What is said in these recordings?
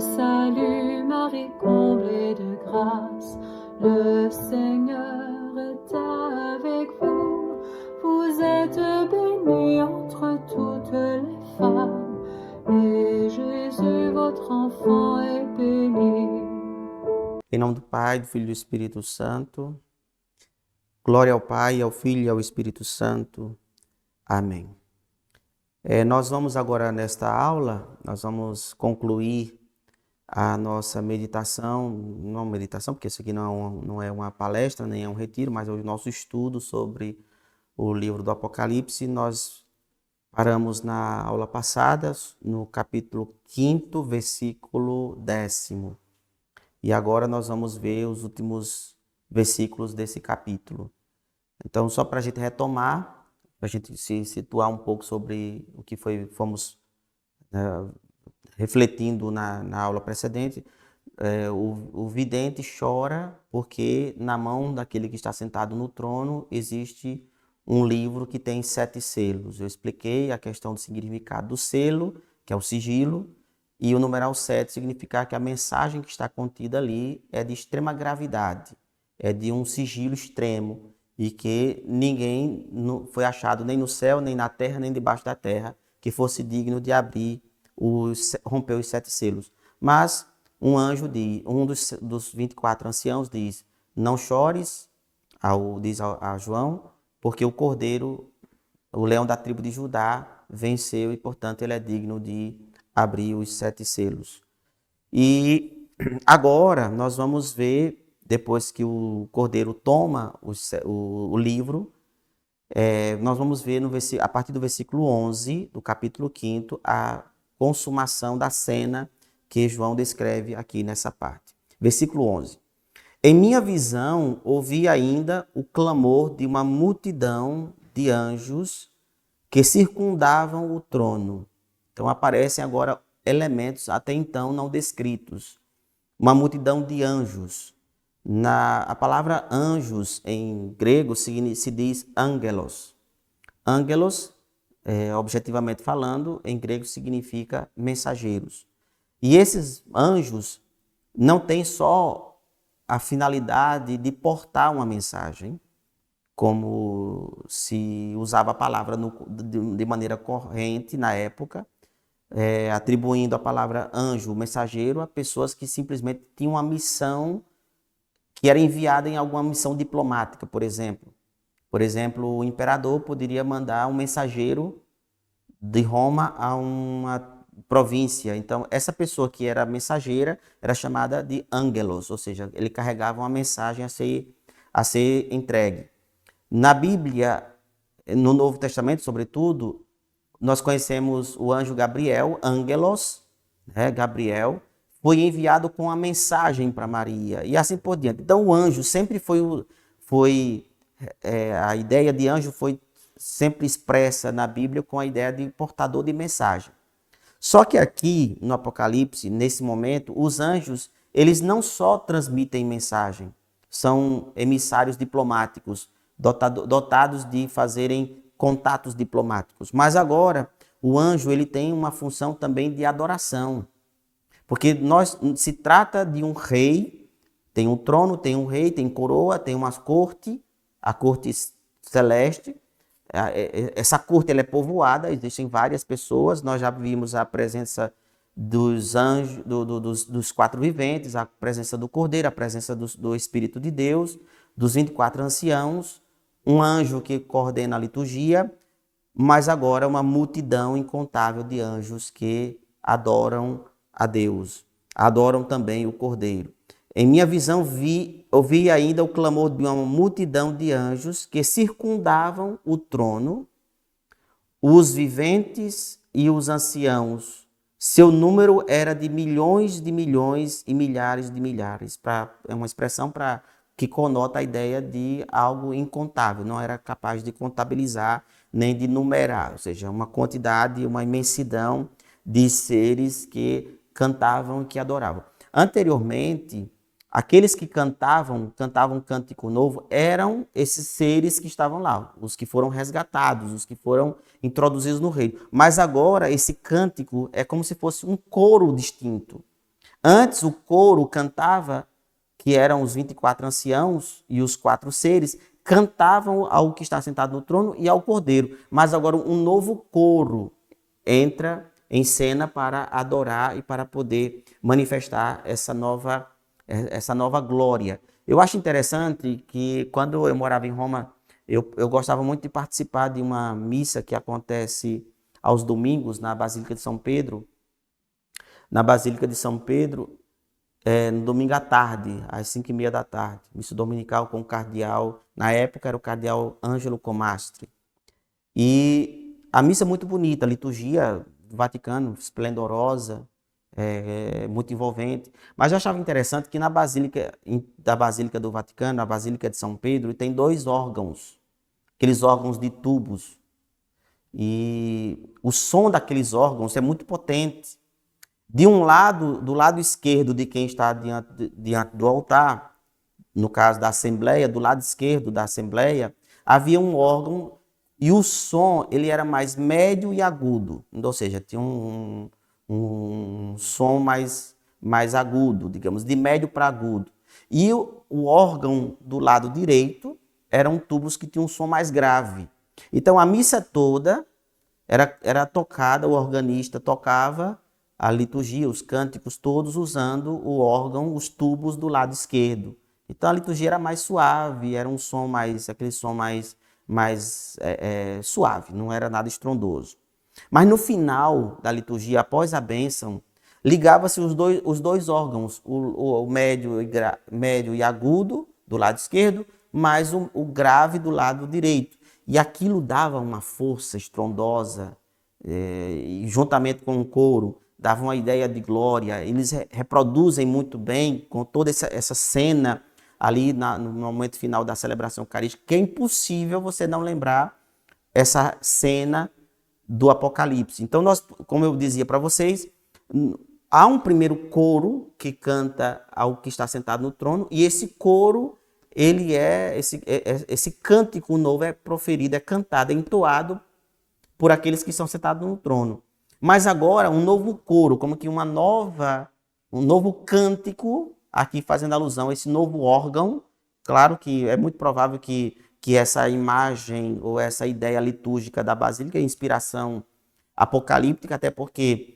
salue Marie, comblée de grâce, le Seigneur est avec vous. Vous êtes bénie entre toutes les femmes, et Jésus, votre enfant, est béni. Em nome do Pai, do Filho e do Espírito Santo. Glória ao Pai, ao Filho e ao Espírito Santo. Amém. Nós vamos agora nesta aula, nós vamos concluir a nossa meditação, não meditação, porque isso aqui não é uma palestra, nem é um retiro, mas é o nosso estudo sobre o livro do Apocalipse. Nós paramos na aula passada, no capítulo 5º, versículo 10º. E agora nós vamos ver os últimos versículos desse capítulo. Então, só para a gente retomar, para a gente se situar um pouco sobre o que fomos refletindo na aula precedente, o vidente chora porque na mão daquele que está sentado no trono existe um livro que tem 7 selos. Eu expliquei a questão do significado do selo, que é o sigilo, e o numeral 7 significa que a mensagem que está contida ali é de extrema gravidade, é de um sigilo extremo, e que ninguém foi achado nem no céu, nem na terra, nem debaixo da terra, que fosse digno de romper os 7 selos. Mas um anjo, um dos 24 anciãos diz, não chores, diz a João, porque o Cordeiro, o leão da tribo de Judá, venceu e, portanto, ele é digno de abrir os 7 selos. E agora nós vamos ver, depois que o Cordeiro toma o livro, nós vamos ver a partir do versículo 11 do capítulo 5º a consumação da cena que João descreve aqui nessa parte. Versículo 11. Em minha visão, ouvi ainda o clamor de uma multidão de anjos que circundavam o trono. Então aparecem agora elementos até então não descritos. Uma multidão de anjos. A palavra anjos em grego se diz angelos. Angelos, objetivamente falando, em grego significa mensageiros. E esses anjos não têm só a finalidade de portar uma mensagem, como se usava a palavra de maneira corrente na época, atribuindo a palavra anjo, mensageiro, a pessoas que simplesmente tinham uma missão que era enviada em alguma missão diplomática, por exemplo. Por exemplo, o imperador poderia mandar um mensageiro de Roma a uma província. Então, essa pessoa que era mensageira era chamada de angelos, ou seja, ele carregava uma mensagem a ser entregue. Na Bíblia, no Novo Testamento, sobretudo, nós conhecemos o anjo Gabriel, angelos, Gabriel, foi enviado com a mensagem para Maria e assim por diante. Então o anjo sempre a ideia de anjo foi sempre expressa na Bíblia com a ideia de portador de mensagem. Só que aqui no Apocalipse, nesse momento, os anjos, eles não só transmitem mensagem, são emissários diplomáticos, dotados de fazerem contatos diplomáticos. Mas agora, o anjo ele tem uma função também de adoração. Porque se trata de um rei, tem um trono, tem um rei, tem coroa, tem uma corte, a corte celeste. Essa corte ela é povoada, existem várias pessoas. Nós já vimos a presença dos anjos, dos 4 viventes, a presença do Cordeiro, a presença do Espírito de Deus, dos 24 anciãos, um anjo que coordena a liturgia, mas agora uma multidão incontável de anjos que adoram a Deus, adoram também o Cordeiro. Em minha visão, ouvi ainda o clamor de uma multidão de anjos que circundavam o trono, os viventes e os anciãos. Seu número era de milhões e milhares de milhares. É uma expressão que conota a ideia de algo incontável, não era capaz de contabilizar nem de numerar, ou seja, uma quantidade, uma imensidão de seres que cantavam e que adoravam. Anteriormente, aqueles que cantavam um cântico novo, eram esses seres que estavam lá, os que foram resgatados, os que foram introduzidos no reino. Mas agora esse cântico é como se fosse um coro distinto. Antes o coro cantava, que eram os 24 anciãos e os 4 seres, cantavam ao que está sentado no trono e ao Cordeiro. Mas agora um novo coro entra em cena para adorar e para poder manifestar essa nova glória. Eu acho interessante que quando eu morava em Roma, eu gostava muito de participar de uma missa que acontece aos domingos na Basílica de São Pedro. Na Basílica de São Pedro, no domingo à tarde, às 5h30 da tarde, missa dominical com o cardeal, na época era o cardeal Ângelo Comastri. E a missa é muito bonita, a liturgia do Vaticano, esplendorosa, muito envolvente. Mas eu achava interessante que na Basílica do Vaticano, na Basílica de São Pedro, tem 2 órgãos, aqueles órgãos de tubos. E o som daqueles órgãos é muito potente. De um lado, do lado esquerdo de quem está diante do altar, no caso da Assembleia, do lado esquerdo da Assembleia, havia um órgão e o som ele era mais médio e agudo, ou seja, tinha um som mais agudo, digamos, de médio para agudo. E o órgão do lado direito eram tubos que tinham um som mais grave. Então a missa toda era tocada, o organista tocava a liturgia, os cânticos todos usando o órgão, os tubos do lado esquerdo. Então a liturgia era mais suave, era um som aquele som mais suave, não era nada estrondoso. Mas no final da liturgia, após a bênção, ligava-se os dois órgãos, o médio e agudo do lado esquerdo, mais o grave do lado direito. E aquilo dava uma força estrondosa, e juntamente com o coro, dava uma ideia de glória. Eles reproduzem muito bem com toda essa cena ali no momento final da celebração eucarística, que é impossível você não lembrar essa cena do Apocalipse. Então, como eu dizia para vocês, há um primeiro coro que canta ao que está sentado no trono, e esse coro, esse cântico novo é proferido, é cantado, é entoado por aqueles que estão sentados no trono. Mas agora um novo coro, como que um novo cântico, aqui fazendo alusão a esse novo órgão. Claro que é muito provável que essa imagem ou essa ideia litúrgica da Basílica é inspiração apocalíptica, até porque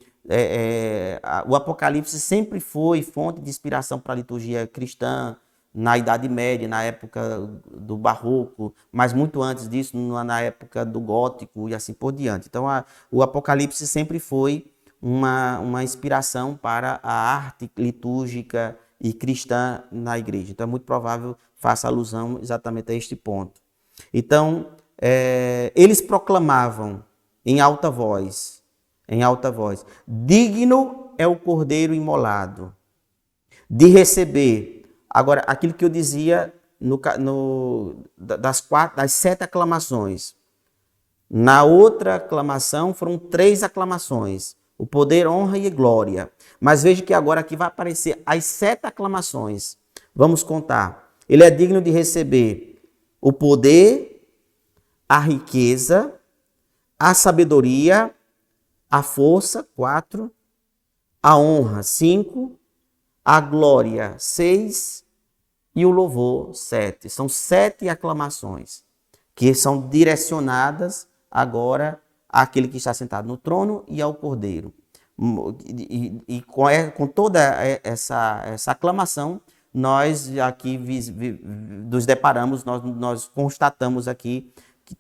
o Apocalipse sempre foi fonte de inspiração para a liturgia cristã, na Idade Média, na época do Barroco, mas muito antes disso, na época do Gótico e assim por diante. Então, o Apocalipse sempre foi uma inspiração para a arte litúrgica e cristã na igreja. Então, é muito provável faça alusão exatamente a este ponto. Então, eles proclamavam em alta voz, digno é o Cordeiro imolado de receber. Agora, aquilo que eu dizia das 7 aclamações. Na outra aclamação foram 3 aclamações. O poder, honra e glória. Mas veja que agora aqui vai aparecer as 7 aclamações. Vamos contar. Ele é digno de receber o poder, a riqueza, a sabedoria, a força, 4, a honra, 5, a glória, 6, e o louvor, 7. São 7 aclamações que são direcionadas agora àquele que está sentado no trono e ao Cordeiro. E com toda essa aclamação, nós aqui nos deparamos, nós constatamos aqui que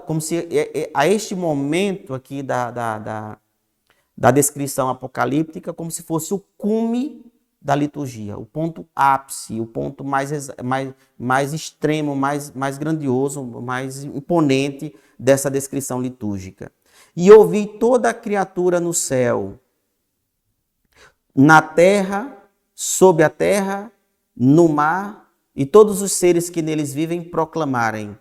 como se a este momento aqui da descrição apocalíptica, como se fosse o cume da liturgia, o ponto ápice, o ponto mais extremo, mais grandioso, mais imponente dessa descrição litúrgica. E ouvi toda a criatura no céu, na terra, sob a terra, no mar, e todos os seres que neles vivem proclamarem: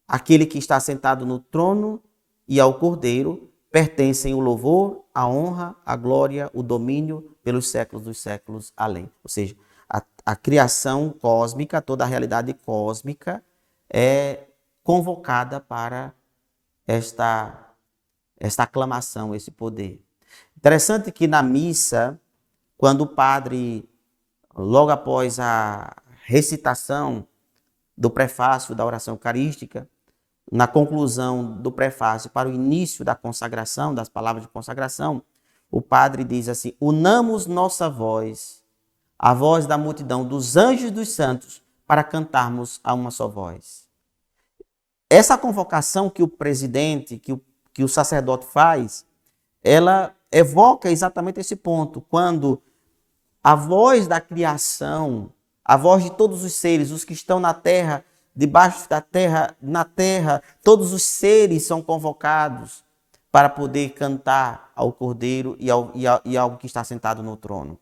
aquele que está sentado no trono e ao Cordeiro pertencem o louvor, a honra, a glória, o domínio pelos séculos dos séculos além. Ou seja, a criação cósmica, toda a realidade cósmica é convocada para esta aclamação, esse poder. Interessante que na missa quando o padre, logo após a recitação do prefácio da oração eucarística, na conclusão do prefácio para o início da consagração, das palavras de consagração, o padre diz assim: unamos nossa voz, a voz da multidão dos anjos e dos santos, para cantarmos a uma só voz. Essa convocação que o presidente, que o sacerdote faz, ela evoca exatamente esse ponto, quando a voz da criação, a voz de todos os seres, os que estão na terra, debaixo da terra, na terra, todos os seres são convocados para poder cantar ao Cordeiro e ao que está sentado no trono.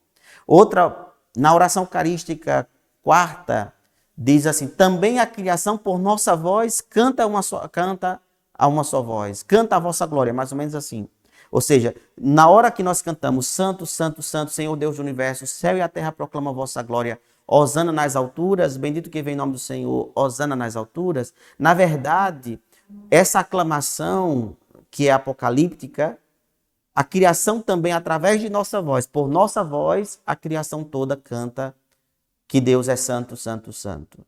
Outra, na oração eucarística quarta, diz assim: também a criação por nossa voz canta a uma só voz, canta a vossa glória, mais ou menos assim. Ou seja, na hora que nós cantamos Santo, Santo, Santo, Senhor Deus do Universo, o céu e a terra proclamam a vossa glória, hosana nas alturas, bendito que vem em nome do Senhor, hosana nas alturas. Na verdade, essa aclamação que é apocalíptica, a criação também, através de nossa voz, por nossa voz, a criação toda canta que Deus é santo, santo, santo.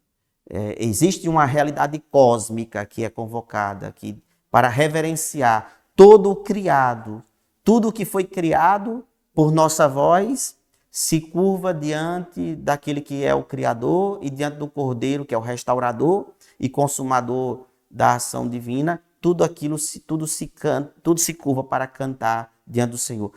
Existe uma realidade cósmica que é convocada aqui para reverenciar todo o criado, tudo que foi criado por nossa voz, se curva diante daquele que é o Criador e diante do Cordeiro, que é o restaurador e consumador da ação divina. Tudo aquilo, tudo se curva para cantar diante do Senhor.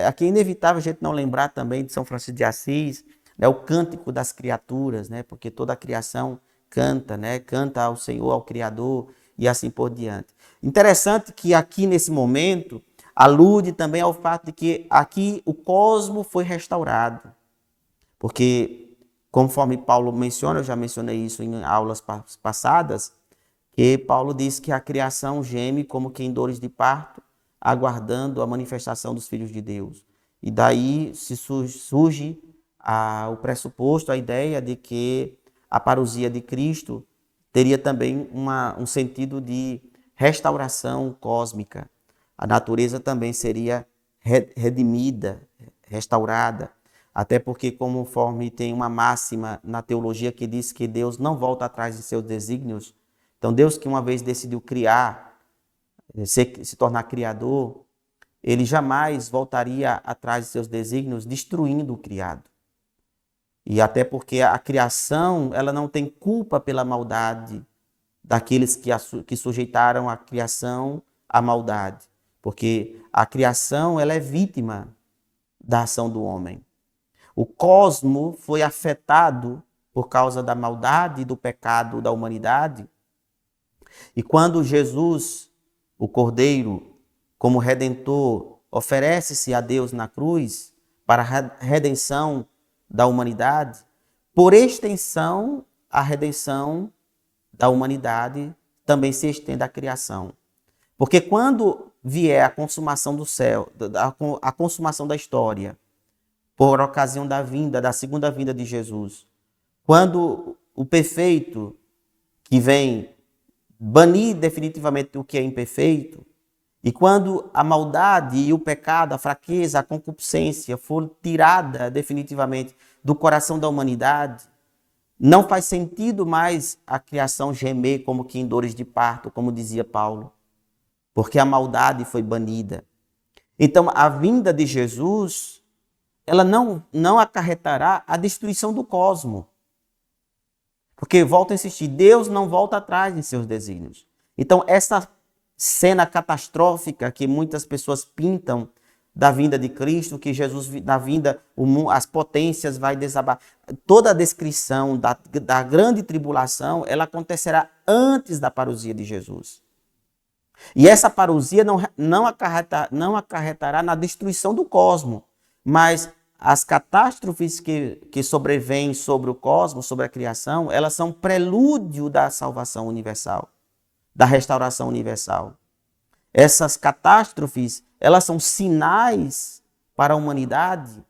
Aqui é inevitável a gente não lembrar também de São Francisco de Assis, né, o cântico das criaturas, né, porque toda a criação canta, né, canta ao Senhor, ao Criador e assim por diante. Interessante que aqui nesse momento alude também ao fato de que aqui o cosmo foi restaurado. Porque, conforme Paulo menciona, eu já mencionei isso em aulas passadas, que Paulo diz que a criação geme como que em dores de parto, aguardando a manifestação dos filhos de Deus. E daí surge o pressuposto, a ideia de que a parousia de Cristo teria também um sentido de restauração cósmica. A natureza também seria redimida, restaurada, até porque, conforme tem uma máxima na teologia que diz que Deus não volta atrás de seus desígnios, então Deus que uma vez decidiu criar, se tornar criador, ele jamais voltaria atrás de seus desígnios destruindo o criado. E até porque a criação, ela não tem culpa pela maldade daqueles que sujeitaram a criação à maldade. Porque a criação, ela é vítima da ação do homem. O cosmo foi afetado por causa da maldade e do pecado da humanidade. E quando Jesus, o Cordeiro, como Redentor, oferece-se a Deus na cruz para a redenção da humanidade, por extensão, a redenção da humanidade também se estende à criação. Porque quando vier a consumação do céu, a consumação da história, por ocasião da segunda vinda de Jesus, quando o perfeito que vem banir definitivamente o que é imperfeito, e quando a maldade e o pecado, a fraqueza, a concupiscência for tirada definitivamente do coração da humanidade, não faz sentido mais a criação gemer como que em dores de parto, como dizia Paulo, porque a maldade foi banida. Então, a vinda de Jesus, ela não acarretará a destruição do cosmo. Porque, volto a insistir, Deus não volta atrás em seus desígnios. Então, essa cena catastrófica que muitas pessoas pintam da vinda de Cristo, que Jesus, na vinda, as potências vai desabar. Toda a descrição da grande tribulação, ela acontecerá antes da parousia de Jesus. E essa parousia não acarretará na destruição do cosmo, mas as catástrofes que sobrevêm sobre o cosmos, sobre a criação, elas são prelúdio da salvação universal, da restauração universal. Essas catástrofes, elas são sinais para a humanidade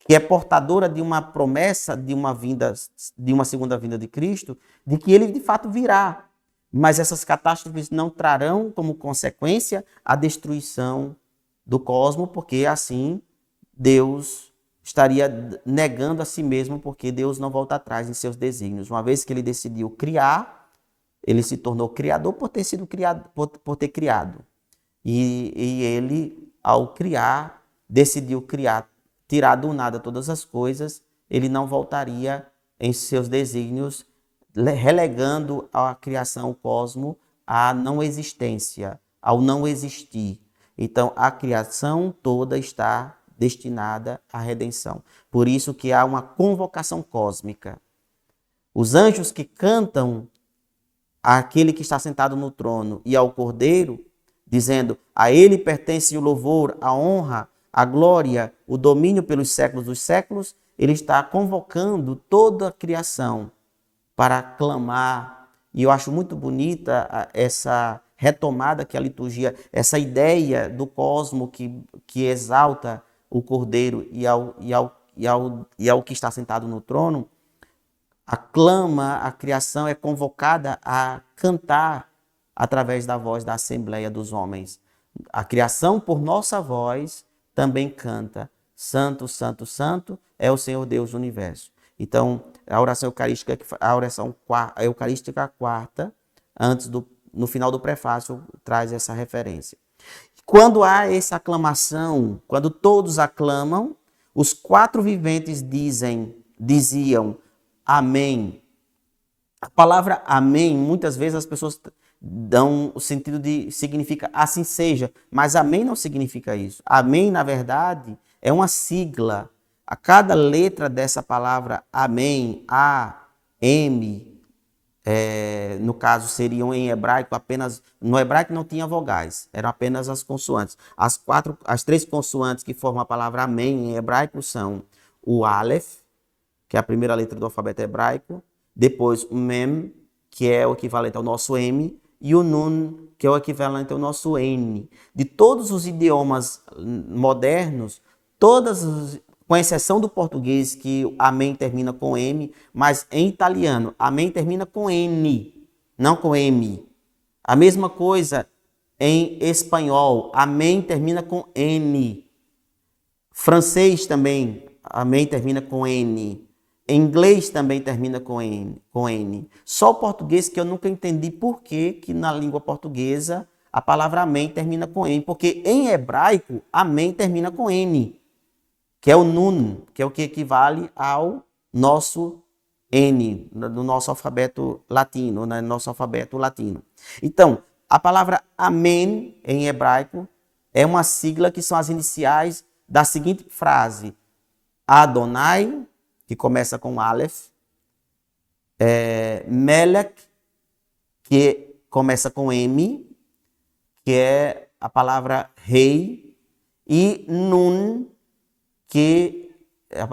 que é portadora de uma promessa de uma segunda vinda de Cristo, de que ele de fato virá. Mas essas catástrofes não trarão como consequência a destruição do cosmos, porque assim Deus estaria negando a si mesmo, porque Deus não volta atrás em seus desígnios. Uma vez que ele decidiu criar, ele se tornou criador por ter sido criado, por ter criado. E ele, ao criar, decidiu criar, tirar do nada todas as coisas, ele não voltaria em seus desígnios, relegando a criação, o cosmos, à não existência, ao não existir. Então, a criação toda está destinada à redenção. Por isso que há uma convocação cósmica. Os anjos que cantam àquele que está sentado no trono e ao Cordeiro, dizendo: a ele pertence o louvor, a honra, a glória, o domínio pelos séculos dos séculos, ele está convocando toda a criação para clamar. E eu acho muito bonita essa retomada que a liturgia, essa ideia do cosmo que exalta o Cordeiro e ao que está sentado no trono. A criação é convocada a cantar através da voz da Assembleia dos Homens. A criação, por nossa voz, também canta: Santo, Santo, Santo é o Senhor Deus do Universo. Então, a oração eucarística quarta, no final do prefácio, traz essa referência. Quando há essa aclamação, quando todos aclamam, os quatro viventes diziam amém. A palavra amém, muitas vezes as pessoas dão o sentido de significa assim seja, mas amém não significa isso. Amém, na verdade, é uma sigla. A cada letra dessa palavra amém, A, M, no caso seriam em hebraico apenas, no hebraico não tinha vogais, eram apenas as consoantes. As três consoantes que formam a palavra amém em hebraico são o Aleph, que é a primeira letra do alfabeto hebraico, depois o Mem, que é o equivalente ao nosso M, e o Nun, que é o equivalente ao nosso N. De todos os idiomas modernos, com exceção do português, que o amém termina com M, mas em italiano, amém termina com N, não com M. A mesma coisa em espanhol, amém termina com N. Francês também, amém termina com N. Em inglês também termina com N. Só o português que eu nunca entendi por que na língua portuguesa a palavra amém termina com N. Porque em hebraico, amém termina com N, que é o Nun, que é o que equivale ao nosso N, no nosso alfabeto latino, Então, a palavra amém em hebraico é uma sigla que são as iniciais da seguinte frase: Adonai, que começa com Aleph, Melech, que começa com M, que é a palavra rei, e Nun, que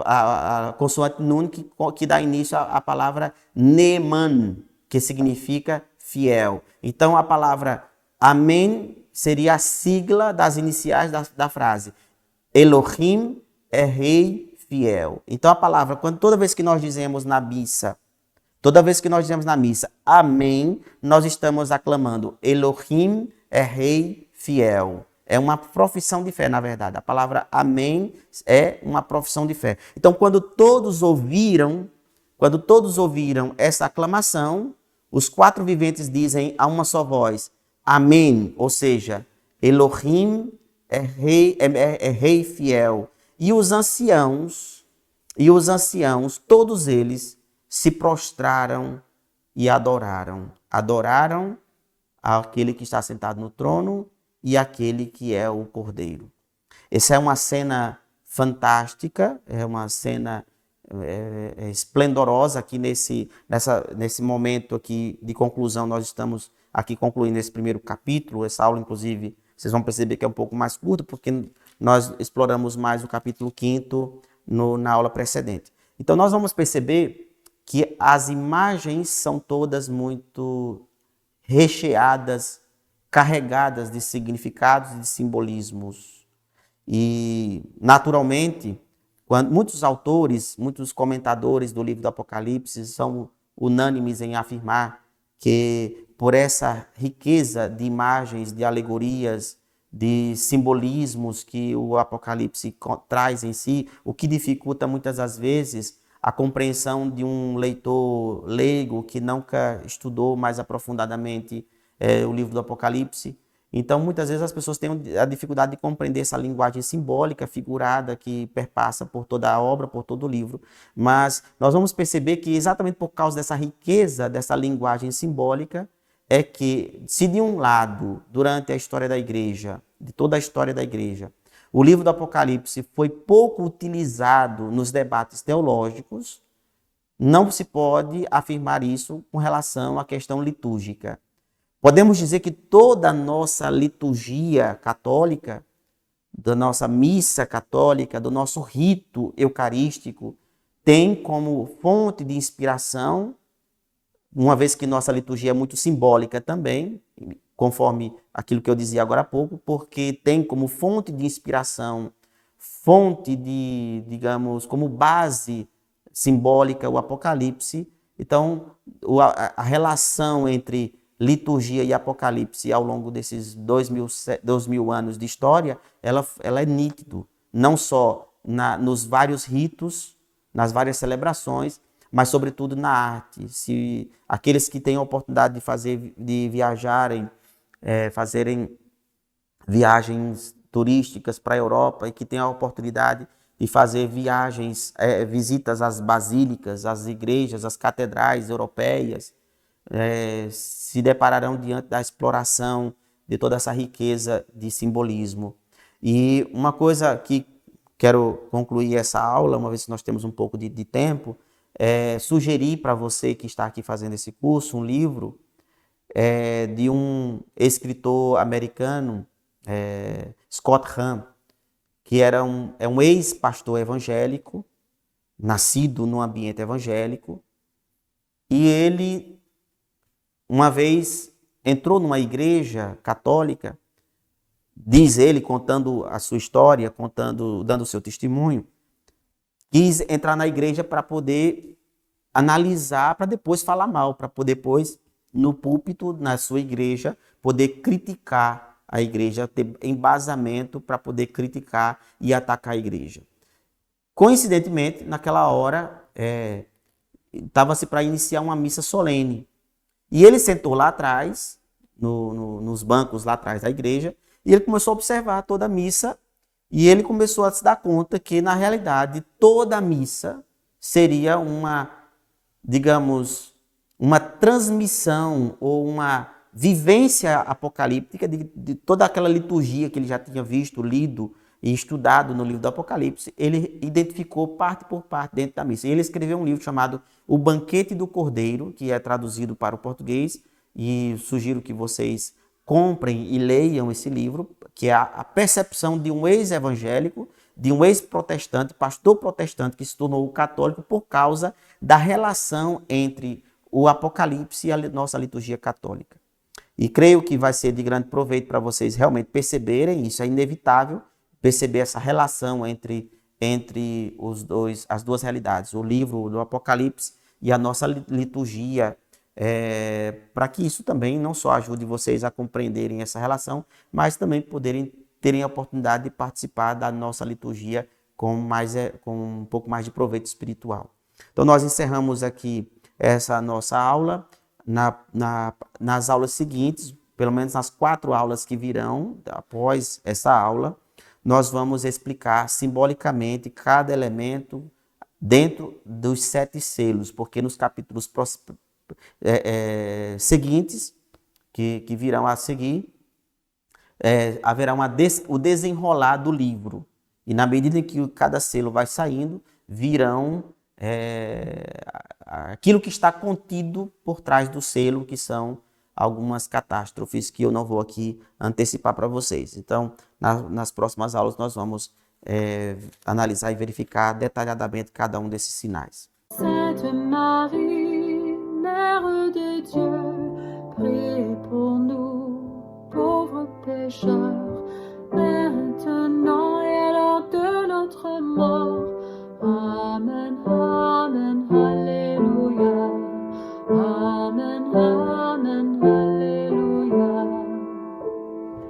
a consoante Nun, que dá início à palavra Neman, que significa fiel. Então, a palavra amém seria a sigla das iniciais da frase. Elohim é rei fiel. Então, a palavra, toda vez que nós dizemos na missa, amém, nós estamos aclamando: Elohim é rei fiel. É uma profissão de fé, na verdade. A palavra amém é uma profissão de fé. Então, quando todos ouviram essa aclamação, os quatro viventes dizem a uma só voz: amém, ou seja, Elohim é rei fiel. E os anciãos, todos eles se prostraram e adoraram. Adoraram aquele que está sentado no trono e aquele que é o Cordeiro. Essa é uma cena fantástica, é uma cena esplendorosa aqui nesse momento aqui de conclusão. Nós estamos aqui concluindo esse primeiro capítulo. Essa aula, inclusive, vocês vão perceber que é um pouco mais curta, porque nós exploramos mais o capítulo 5º na aula precedente. Então, nós vamos perceber que as imagens são todas muito recheadas, carregadas de significados e de simbolismos. E, naturalmente, muitos autores, muitos comentadores do livro do Apocalipse são unânimes em afirmar que, por essa riqueza de imagens, de alegorias, de simbolismos que o Apocalipse traz em si, o que dificulta muitas das vezes a compreensão de um leitor leigo que nunca estudou mais aprofundadamente o livro do Apocalipse. Então, muitas vezes as pessoas têm a dificuldade de compreender essa linguagem simbólica, figurada, que perpassa por toda a obra, por todo o livro. Mas nós vamos perceber que exatamente por causa dessa riqueza, dessa linguagem simbólica, é que, se de um lado, durante a história da igreja, de toda a história da igreja, o livro do Apocalipse foi pouco utilizado nos debates teológicos, não se pode afirmar isso com relação à questão litúrgica. Podemos dizer que toda a nossa liturgia católica, da nossa missa católica, do nosso rito eucarístico, tem como fonte de inspiração, uma vez que nossa liturgia é muito simbólica também, conforme aquilo que eu dizia agora há pouco, porque tem como fonte de inspiração, fonte de, digamos, como base simbólica o Apocalipse. Então, a relação entre liturgia e Apocalipse ao longo desses 2000 anos de história, ela é nítido, não só nos vários ritos, nas várias celebrações, mas sobretudo na arte. Se aqueles que têm a oportunidade de viajarem, fazerem viagens turísticas para a Europa e que têm a oportunidade de fazer viagens, visitas às basílicas, às igrejas, às catedrais europeias, se depararão diante da exploração de toda essa riqueza de simbolismo. E uma coisa que quero concluir essa aula, uma vez que nós temos um pouco de tempo, sugerir para você que está aqui fazendo esse curso um livro de um escritor americano, Scott Hahn, que é um ex-pastor evangélico, nascido num ambiente evangélico, e ele uma vez entrou numa igreja católica, diz ele, contando a sua história, dando o seu testemunho, quis entrar na igreja para poder analisar, para depois falar mal, para poder depois, no púlpito, na sua igreja, poder criticar a igreja, ter embasamento para poder criticar e atacar a igreja. Coincidentemente, naquela hora, estava-se para iniciar uma missa solene. E ele sentou lá atrás, nos bancos lá atrás da igreja, e ele começou a observar toda a missa, e ele começou a se dar conta que, na realidade, toda a missa seria digamos, uma transmissão ou uma vivência apocalíptica de toda aquela liturgia que ele já tinha visto, lido e estudado no livro do Apocalipse. Ele identificou parte por parte dentro da missa. E ele escreveu um livro chamado O Banquete do Cordeiro, que é traduzido para o português, e sugiro que vocês comprem e leiam esse livro, que é a percepção de um ex-evangélico, de um ex-protestante, pastor protestante, que se tornou católico por causa da relação entre o Apocalipse e a nossa liturgia católica. E creio que vai ser de grande proveito para vocês realmente perceberem, isso é inevitável, perceber essa relação entre as duas realidades, o livro do Apocalipse e a nossa liturgia, para que isso também não só ajude vocês a compreenderem essa relação, mas também terem a oportunidade de participar da nossa liturgia com um pouco mais de proveito espiritual. Então nós encerramos aqui essa nossa aula. Nas aulas seguintes, pelo menos nas 4 aulas que virão após essa aula, nós vamos explicar simbolicamente cada elemento dentro dos 7 selos, porque nos capítulos seguintes, que virão a seguir, haverá o desenrolar do livro. E na medida em que cada selo vai saindo, virão aquilo que está contido por trás do selo, que são algumas catástrofes que eu não vou aqui antecipar para vocês. Então, nas próximas aulas, nós vamos analisar e verificar detalhadamente cada um desses sinais. Sainte Marie, Mère de Dieu, priez pour nous, pauvres pécheurs,